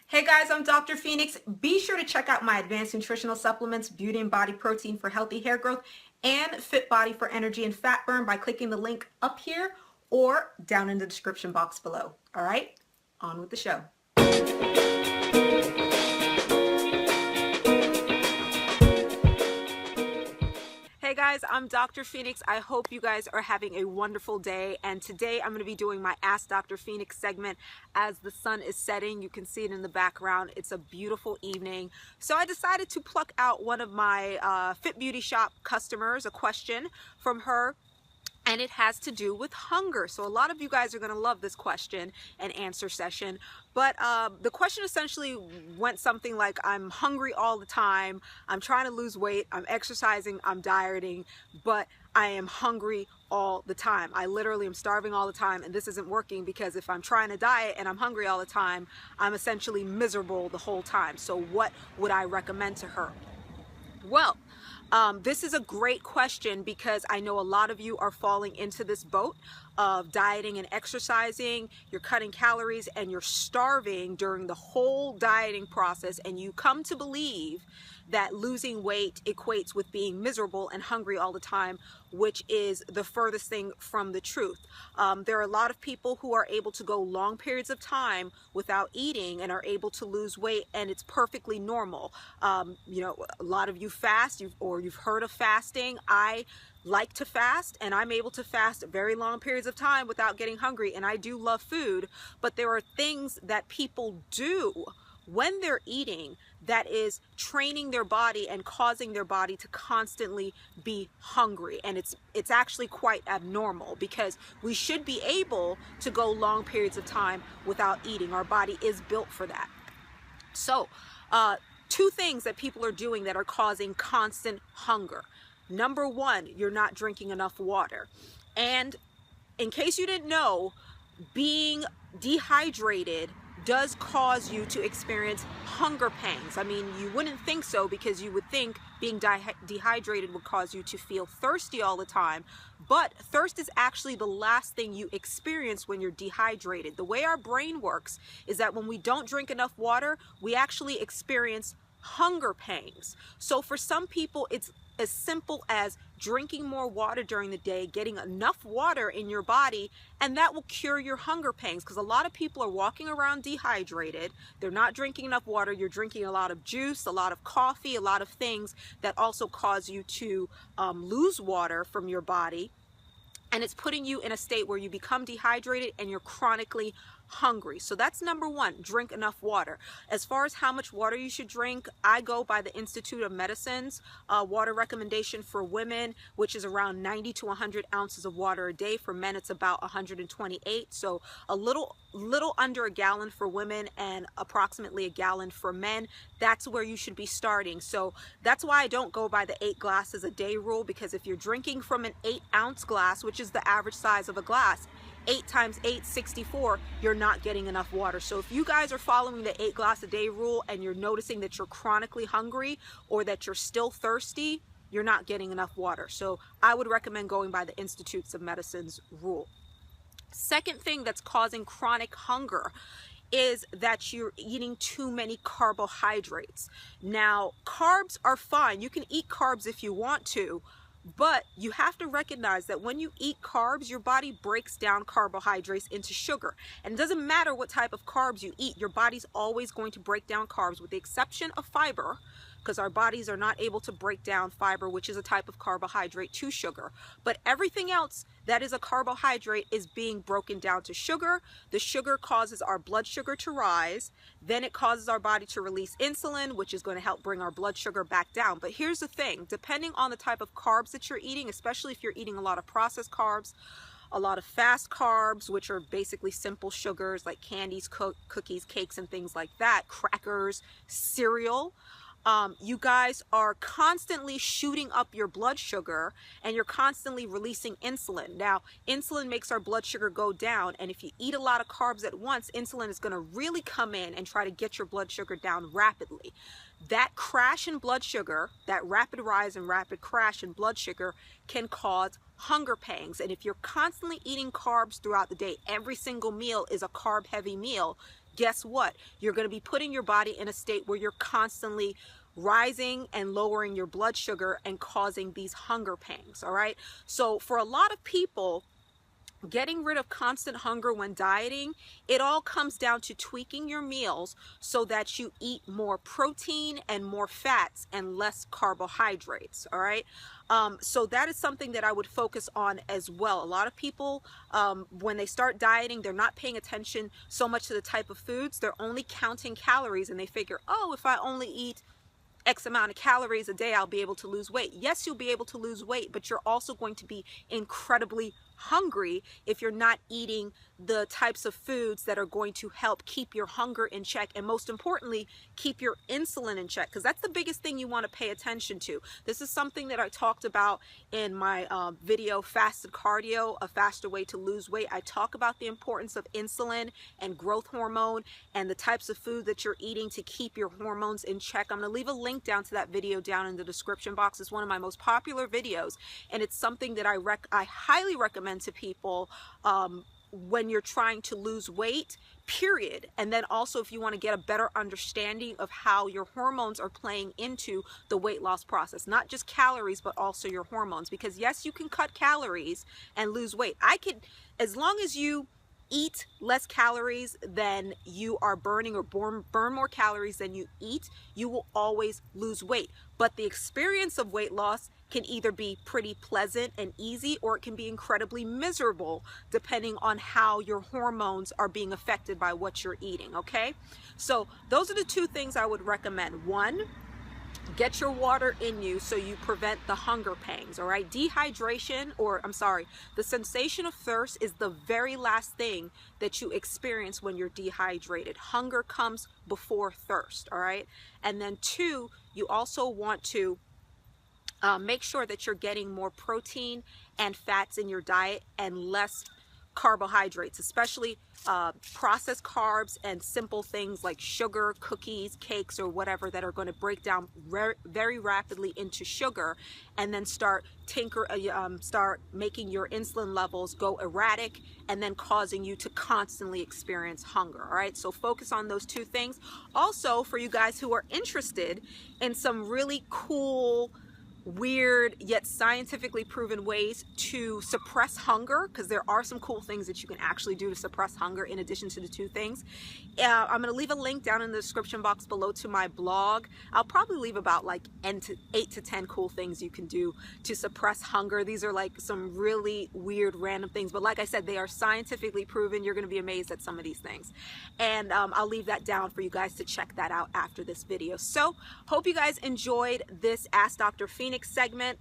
Hey guys, I'm Dr. Phoenix. Be sure to check out my advanced nutritional supplements, Beauty and Body Protein for healthy hair growth, and Fit Body for energy and fat burn by clicking the link up here or down in the description box below. All right, on with the show. Hey guys, I'm Dr. Phoenix. I hope you guys are having a wonderful day. And today I'm going to be doing my Ask Dr. Phoenix segment as the sun is setting. You can see it in the background. It's a beautiful evening. So I decided to pluck out one of my Fit Beauty Shop customers, a question from her. And it has to do with hunger. So a lot of you guys are going to love this question and answer session. But the question essentially went something like, I'm hungry all the time. I'm trying to lose weight. I'm exercising. I'm dieting. But I am hungry all the time. I literally am starving all the time. And this isn't working because if I'm trying to diet and I'm hungry all the time, I'm essentially miserable the whole time. So what would I recommend to her? Well, this is a great question because I know a lot of you are falling into this boat of dieting and exercising. You're cutting calories and you're starving during the whole dieting process, and you come to believe that losing weight equates with being miserable and hungry all the time, which is the furthest thing from the truth. There are a lot of people who are able to go long periods of time without eating and are able to lose weight, and it's perfectly normal. You know, a lot of you fast, you've heard of fasting. I like to fast, and I'm able to fast very long periods of time without getting hungry, and I do love food, but there are things that people do when they're eating that is training their body and causing their body to constantly be hungry. And it's actually quite abnormal because we should be able to go long periods of time without eating. Our body is built for that. So two things that people are doing that are causing constant hunger. Number one, you're not drinking enough water. And in case you didn't know, being dehydrated does cause you to experience hunger pangs. I mean, you wouldn't think so because you would think being dehydrated would cause you to feel thirsty all the time, but thirst is actually the last thing you experience when you're dehydrated. The way our brain works is that when we don't drink enough water, we actually experience hunger pangs. So for some people, it's as simple as drinking more water during the day, getting enough water in your body, and that will cure your hunger pangs. Because a lot of people are walking around dehydrated. They're not drinking enough water. You're drinking a lot of juice, a lot of coffee, a lot of things that also cause you to lose water from your body. And it's putting you in a state where you become dehydrated and you're chronically hungry. So that's number one, drink enough water. As far as how much water you should drink, I go by the Institute of Medicine's water recommendation for women, which is around 90 to 100 ounces of water a day. For men, it's about 128. So a little under a gallon for women and approximately a gallon for men. That's where you should be starting. So that's why I don't go by the 8 glasses a day rule, because if you're drinking from an 8-ounce glass, which is the average size of a glass, 8 times 8, 64, you're not getting enough water. So if you guys are following the 8 glass a day rule and you're noticing that you're chronically hungry or that you're still thirsty, you're not getting enough water. So I would recommend going by the Institutes of Medicine's rule. Second thing that's causing chronic hunger is that you're eating too many carbohydrates. Now, carbs are fine. You can eat carbs if you want to, but you have to recognize that when you eat carbs, your body breaks down carbohydrates into sugar. And it doesn't matter what type of carbs you eat, your body's always going to break down carbs, with the exception of fiber, because our bodies are not able to break down fiber, which is a type of carbohydrate, to sugar. But everything else that is a carbohydrate is being broken down to sugar. The sugar causes our blood sugar to rise. Then it causes our body to release insulin, which is going to help bring our blood sugar back down. But here's the thing, depending on the type of carbs that you're eating, especially if you're eating a lot of processed carbs, a lot of fast carbs, which are basically simple sugars like candies, cookies, cakes, and things like that, crackers, cereal, you guys are constantly shooting up your blood sugar and you're constantly releasing insulin. Now, insulin makes our blood sugar go down, and if you eat a lot of carbs at once, insulin is going to really come in and try to get your blood sugar down rapidly. That crash in blood sugar, that rapid rise and rapid crash in blood sugar, can cause hunger pangs. And if you're constantly eating carbs throughout the day, every single meal is a carb heavy meal, guess what? You're going to be putting your body in a state where you're constantly rising and lowering your blood sugar and causing these hunger pangs. All right. So for a lot of people, getting rid of constant hunger when dieting, it all comes down to tweaking your meals so that you eat more protein and more fats and less carbohydrates. All right. So that is something that I would focus on as well. A lot of people, when they start dieting, they're not paying attention so much to the type of foods. They're only counting calories, and they figure, oh, if I only eat X amount of calories a day, I'll be able to lose weight. Yes, you'll be able to lose weight, but you're also going to be incredibly hungry if you're not eating the types of foods that are going to help keep your hunger in check, and most importantly, keep your insulin in check, because that's the biggest thing you want to pay attention to. This is something that I talked about in my video, Fasted Cardio, A Faster Way to Lose Weight. I talk about the importance of insulin and growth hormone and the types of food that you're eating to keep your hormones in check. I'm going to leave a link down to that video down in the description box. It's one of my most popular videos, and it's something that I highly recommend to people when you're trying to lose weight, period. And then also if you want to get a better understanding of how your hormones are playing into the weight loss process, not just calories, but also your hormones. Because yes, you can cut calories and lose weight. As long as you eat less calories than you are burning, or burn more calories than you eat, you will always lose weight. But the experience of weight loss can either be pretty pleasant and easy, or it can be incredibly miserable depending on how your hormones are being affected by what you're eating. Okay, so those are the two things I would recommend. One, get your water in you so you prevent the hunger pangs. All right, dehydration, or I'm sorry, the sensation of thirst is the very last thing that you experience when you're dehydrated. Hunger comes before thirst. All right, and then two, you also want to make sure that you're getting more protein and fats in your diet and less carbohydrates, especially processed carbs and simple things like sugar, cookies, cakes, or whatever that are going to break down very rapidly into sugar, and then start making your insulin levels go erratic, and then causing you to constantly experience hunger. All right, so focus on those two things. Also, for you guys who are interested in some really cool, weird yet scientifically proven ways to suppress hunger, because there are some cool things that you can actually do to suppress hunger in addition to the two things. I'm going to leave a link down in the description box below to my blog. I'll probably leave about like 8 to 10 cool things you can do to suppress hunger. These are like some really weird random things, but like I said, they are scientifically proven. You're going to be amazed at some of these things, and I'll leave that down for you guys to check that out after this video. So hope you guys enjoyed this Ask Dr. Phoenyx segment.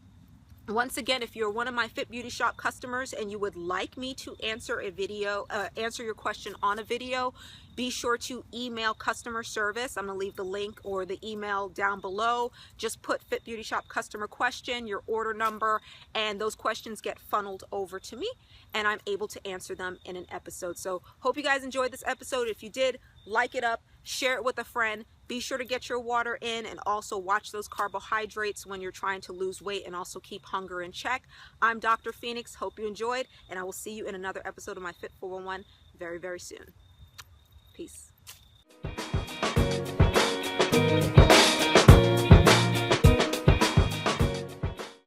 Once again, if you're one of my Fit Beauty Shop customers and you would like me to answer your question on a video, be sure to email customer service. I'm going to leave the link or the email down below. Just put Fit Beauty Shop customer question, your order number, and those questions get funneled over to me, and I'm able to answer them in an episode. So hope you guys enjoyed this episode. If you did, like it up, share it with a friend. Be sure to get your water in, and also watch those carbohydrates when you're trying to lose weight, and also keep hunger in check. I'm Dr. Phoenyx. Hope you enjoyed, and I will see you in another episode of my Fit 411 very, very soon. Peace.